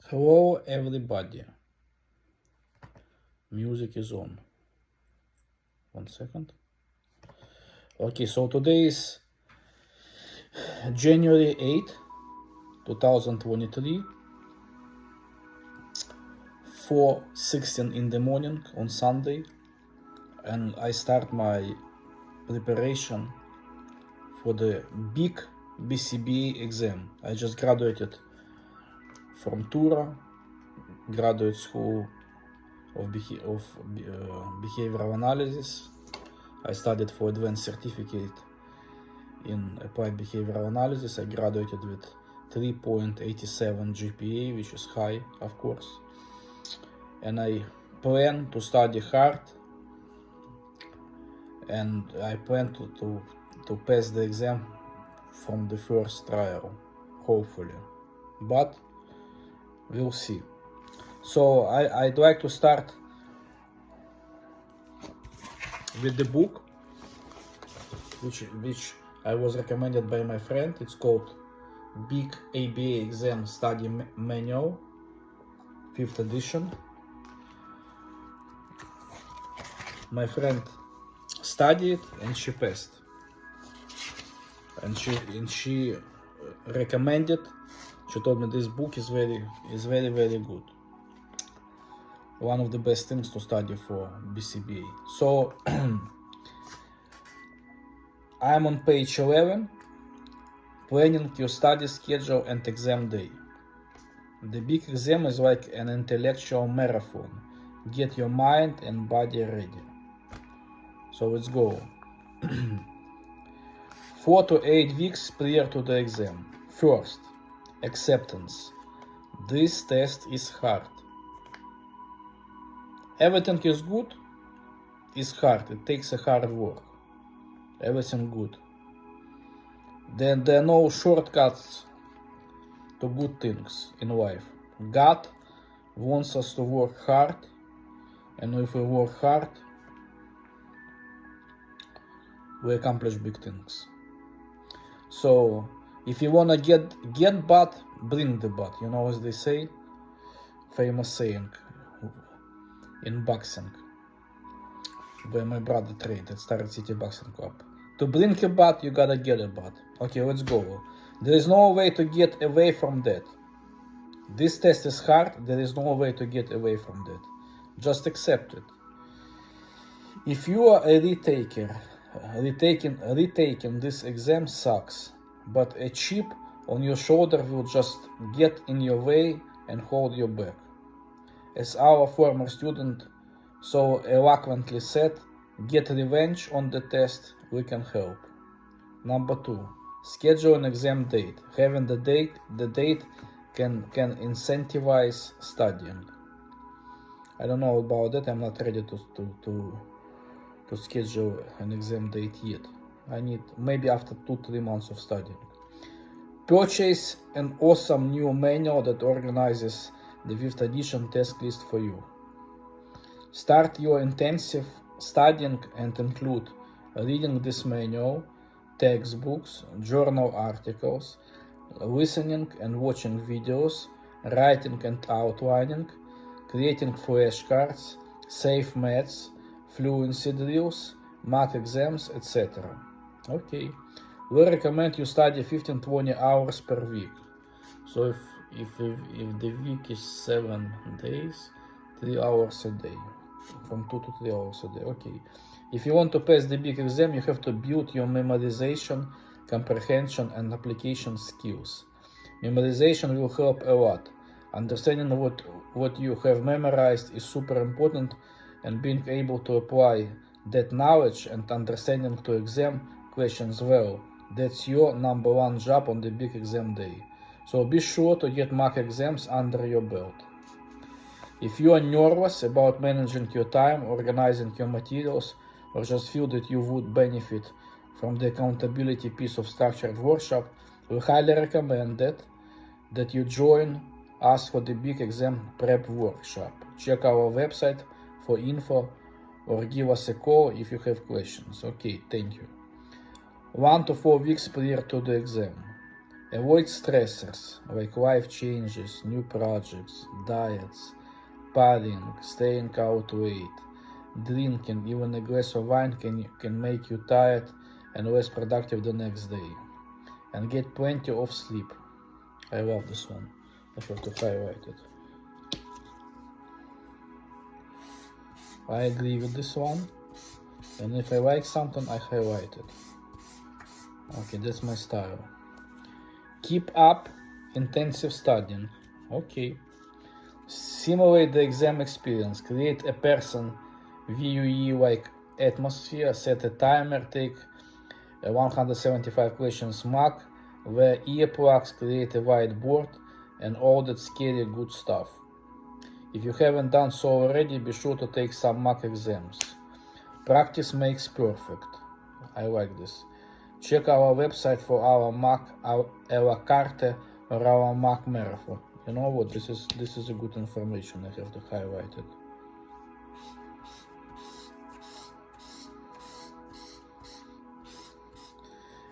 Hello everybody. Music is on. 1 second. Okay, so today is January 8, 2023, 4:16 in the morning on Sunday, and I start my preparation for the big BCBA exam. I just graduated from Tura, graduate school of behavioral analysis. I studied for advanced certificate in applied behavioral analysis. I graduated with 3.87 GPA, which is high, of course. And I plan to study hard, and I plan to pass the exam from the first trial, hopefully. But we'll see. So I'd like to start with the book, which I was recommended by my friend. It's called Big ABA Exam Study Manual, 5th edition. My friend studied and she passed. And she recommended. She told me this book is very good. One of the best things to study for BCBA. So I'm on page 11, planning your study schedule and exam day. The big exam is like an intellectual marathon. Get your mind and body ready. So let's go. 4 to 8 weeks prior to the exam. First, acceptance. This test is hard. Everything is good, is hard. It takes a hard work. Everything good. Then there are no shortcuts to good things in life. God wants us to work hard, and if we work hard, we accomplish big things. So if you wanna get butt, bring the butt. You know, as they say, famous saying in boxing, where my brother trained at Star City Boxing Club. To bring a butt, you gotta get a butt. Okay, let's go. There is no way to get away from that. This test is hard. There is no way to get away from that. Just accept it. If you are a retaker, retaking this exam sucks, but a chip on your shoulder will just get in your way and hold you back. As our former student so eloquently said, get revenge on the test, we can help. Number 2, schedule an exam date. Having the date can incentivize studying. I don't know about that. I'm not ready to schedule an exam date yet. I need maybe after 2-3 months of studying. Purchase an awesome new manual that organizes the 5th edition test list for you. Start your intensive studying and include reading this manual, textbooks, journal articles, listening and watching videos, writing and outlining, creating flashcards, safe maths, fluency drills, math exams, etc. Okay, we recommend you study 15-20 hours per week. So if the week is 7 days, 3 hours a day, from 2 to 3 hours a day. Okay. If you want to pass the big exam, you have to build your memorization, comprehension, and application skills. Memorization will help a lot. Understanding what you have memorized is super important, and being able to apply that knowledge and understanding to exam questions well. That's your number 1 job on the big exam day. So be sure to get mock exams under your belt. If you are nervous about managing your time, organizing your materials, or just feel that you would benefit from the accountability piece of structured workshop, we highly recommend that you join us for the big exam prep workshop. Check our website for info or give us a call if you have questions. Okay, thank you. 1 to 4 weeks prior to the exam. Avoid stressors like life changes, new projects, diets, partying, staying out late, drinking. Even a glass of wine can make you tired and less productive the next day. And get plenty of sleep. I love this one. I have to highlight it. I agree with this one. And if I like something, I highlight it. Okay, that's my style. Keep up intensive studying. Okay. Simulate the exam experience. Create a person VUE-like atmosphere. Set a timer. Take a 175 questions mock. Wear earplugs. Create a whiteboard. And all that scary good stuff. If you haven't done so already, be sure to take some mock exams. Practice makes perfect. I like this. Check our website for our mock a la carte or our mock marathon. You know what? This is a good information. I have to highlight it.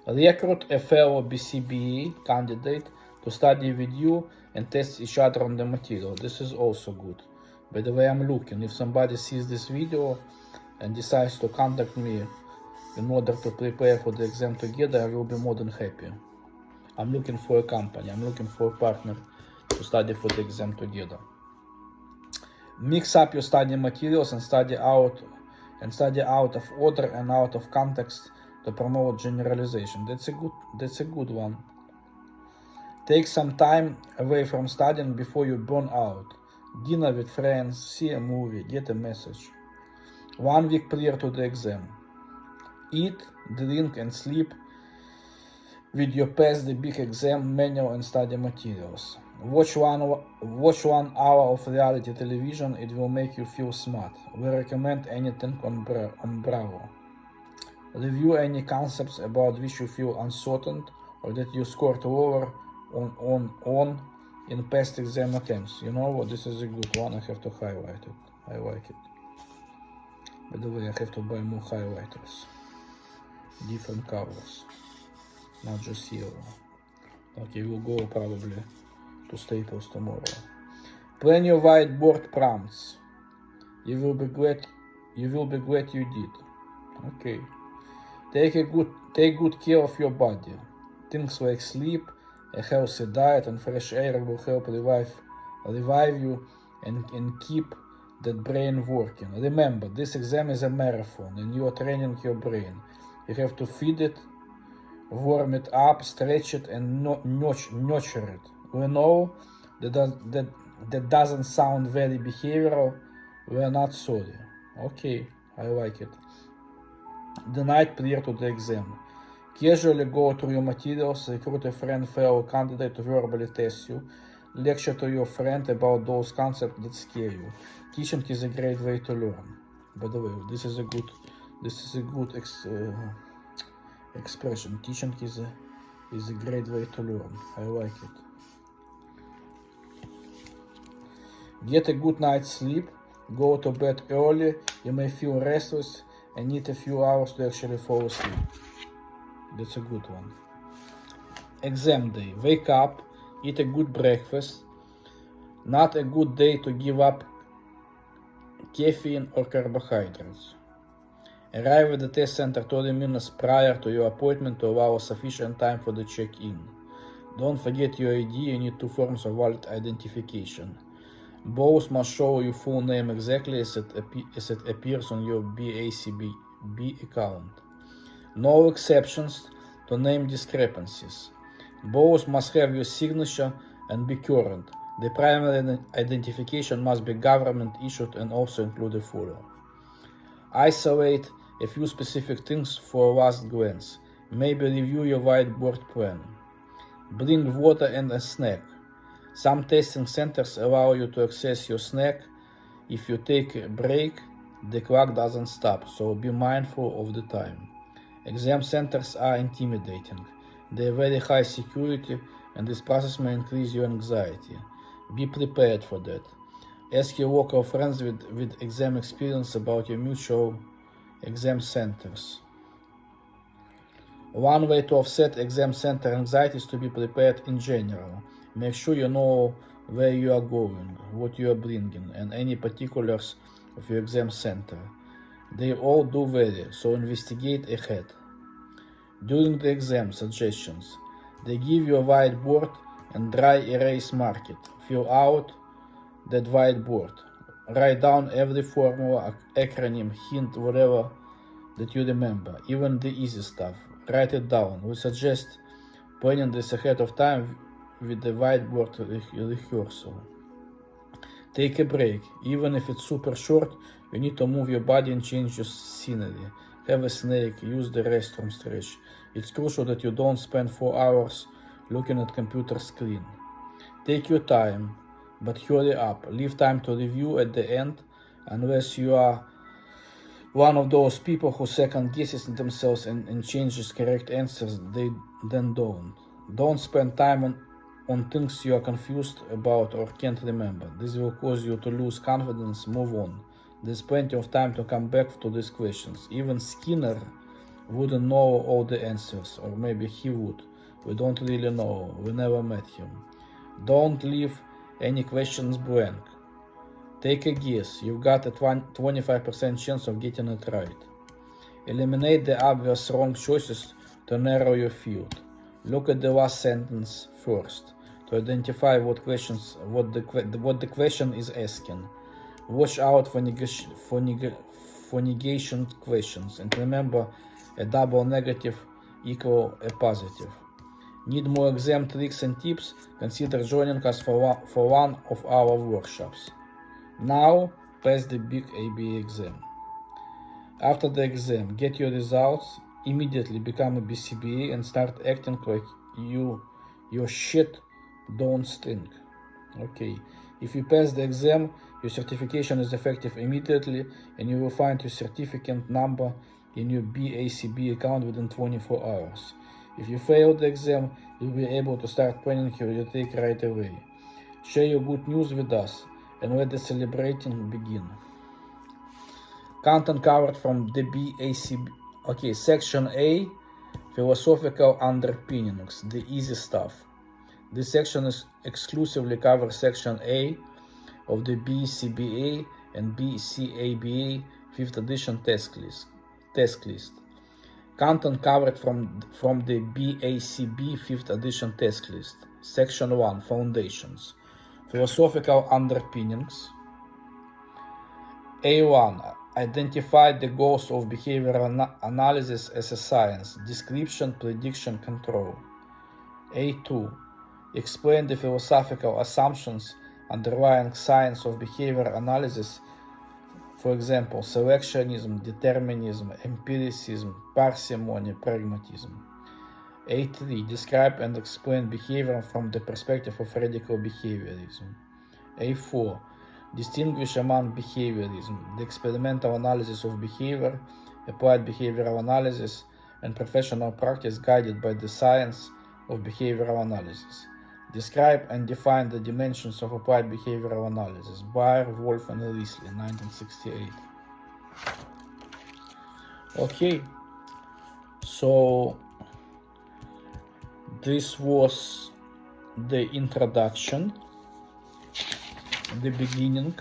Recruit a fellow BCBA candidate to study with you and test each other on the material. This is also good. By the way, I'm looking. If somebody sees this video and decides to contact me in order to prepare for the exam together, I will be more than happy. I'm looking for a company. I'm looking for a partner to study for the exam together. Mix up your study materials and study out of order and out of context to promote generalization. That's a good one. Take some time away from studying before you burn out. Dinner with friends, see a movie, get a message. 1 week prior to the exam. Eat, drink and sleep with your past the big exam manual and study materials. Watch 1 hour of reality television. It will make you feel smart. We recommend anything on Bravo. Review any concepts about which you feel uncertain or that you scored lower on in past exam attempts. You know what? This is a good one. I have to highlight it. I like it. By the way, I have to buy more highlighters. Different colors. Not just yellow. Okay, we'll go probably to Staples tomorrow. Plan your whiteboard prompts. You will be glad you did. Okay. Take good care of your body. Things like sleep, a healthy diet and fresh air will help revive you and keep that brain working. Remember, this exam is a marathon and you are training your brain. You have to feed it, warm it up, stretch it and nurture it. We know that doesn't sound very behavioral. We're not sorry. Okay, I like it. The night prior to the exam. Casually go through your materials, recruit a friend, fellow candidate to verbally test you, lecture to your friend about those concepts that scare you. Teaching is a great way to learn. By the way, this is a good expression. Teaching is a great way to learn. I like it. Get a good night's sleep. Go to bed early. You may feel restless and need a few hours to actually fall asleep. That's a good one. Exam day. Wake up, eat a good breakfast. Not a good day to give up caffeine or carbohydrates. Arrive at the test center 30 minutes prior to your appointment to allow sufficient time for the check-in. Don't forget your ID. You need 2 forms of valid identification. Both must show your full name exactly as it appears on your BCBA account. No exceptions to name discrepancies. Both must have your signature and be current. The primary identification must be government issued and also include a photo. Isolate a few specific things for a last glance. Maybe review your whiteboard plan. Bring water and a snack. Some testing centers allow you to access your snack. If you take a break, the clock doesn't stop, so be mindful of the time. Exam centers are intimidating. They are very high security and this process may increase your anxiety. Be prepared for that. Ask your local friends with exam experience about your mutual exam centers. One way to offset exam center anxiety is to be prepared in general. Make sure you know where you are going, what you are bringing, and any particulars of your exam center. They all do vary, so investigate ahead. During the exam suggestions, they give you a whiteboard and dry erase marker. Fill out that whiteboard. Write down every formula, acronym, hint, whatever that you remember, even the easy stuff. Write it down. We suggest planning this ahead of time with the whiteboard rehearsal. Take a break. Even if it's super short, you need to move your body and change your scenery. Have a snack, use the restroom stretch. It's crucial that you don't spend 4 hours looking at computer screen. Take your time, but hurry up. Leave time to review at the end, unless you are one of those people who second guesses themselves and changes correct answers. Then don't spend time on things you are confused about or can't remember. This will cause you to lose confidence. Move on. There's plenty of time to come back to these questions. Even Skinner wouldn't know all the answers, or maybe he would. We don't really know. We never met him. Don't leave any questions blank. Take a guess. You've got a 25% chance of getting it right. Eliminate the obvious wrong choices to narrow your field. Look at the last sentence first to identify what the question is asking. Watch out for negation questions, and remember, a double negative equals a positive. Need more exam tricks and tips? Consider joining us for one of our workshops. Now, pass the big ABA exam. After the exam, get your results, immediately become a BCBA and start acting like your shit don't stink. Okay, if you pass the exam, your certification is effective immediately and you will find your certificate number in your BCBA account within 24 hours. If you fail the exam, you'll be able to start planning your retake right away. Share your good news with us and let the celebrating begin. Content covered from the BCBA. Okay, Section A, Philosophical Underpinnings, the easy stuff. This section is exclusively covers Section A of the BCBA and BCABA 5th edition test list. Content covered from the BACB 5th edition test list. Section 1, Foundations. Philosophical Underpinnings. A1. Identify the goals of behavioral analysis as a science. Description, prediction, control. A2. Explain the philosophical assumptions underlying science of behavior analysis. For example, selectionism, determinism, empiricism, parsimony, pragmatism. A3. Describe and explain behavior from the perspective of radical behaviorism. A4. Distinguish among behaviorism, the experimental analysis of behavior, applied behavioral analysis, and professional practice guided by the science of behavioral analysis. Describe and define the dimensions of applied behavioral analysis. Bayer, Wolf, and Riesli, 1968. Okay, so this was the introduction, the beginning.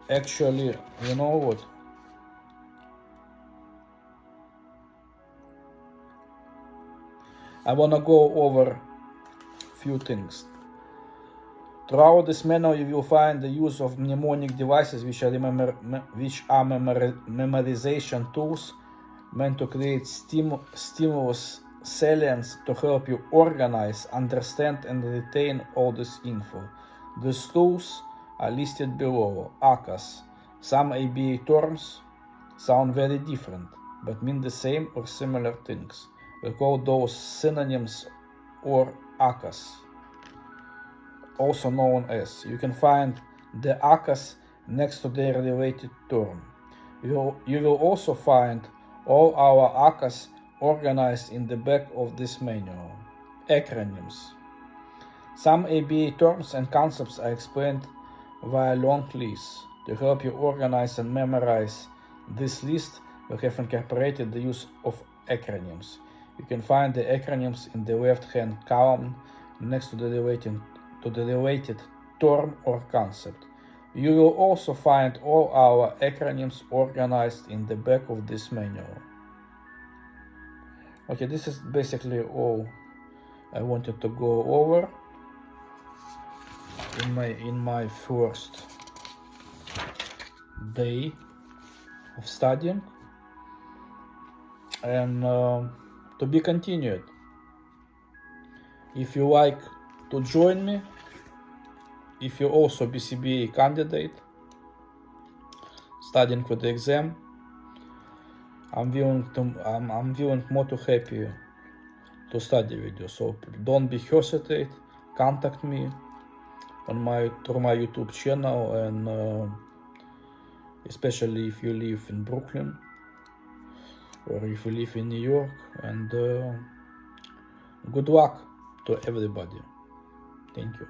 Actually, you know what? I want to go over a few things. Throughout this manual, you will find the use of mnemonic devices, which are memorization tools meant to create stimulus salience to help you organize, understand, and retain all this info. These tools are listed below. ACAS. Some ABA terms sound very different, but mean the same or similar things. We call those synonyms or ACAS, also known as. You can find the ACAS next to their related term. You will also find all our ACAS organized in the back of this manual. Acronyms. Some ABA terms and concepts are explained via long lists. To help you organize and memorize this list, we have incorporated the use of acronyms. You can find the acronyms in the left-hand column next to the related term or concept. You will also find all our acronyms organized in the back of this manual. Okay, this is basically all I wanted to go over in my first day of studying, and to be continued. If you like to join me, if you're also BCBA candidate studying for the exam, I'm willing more to happy to study with you. So don't be hesitate. Contact me through my YouTube channel, and especially if you live in Brooklyn or if you live in New York. And good luck to everybody. Thank you.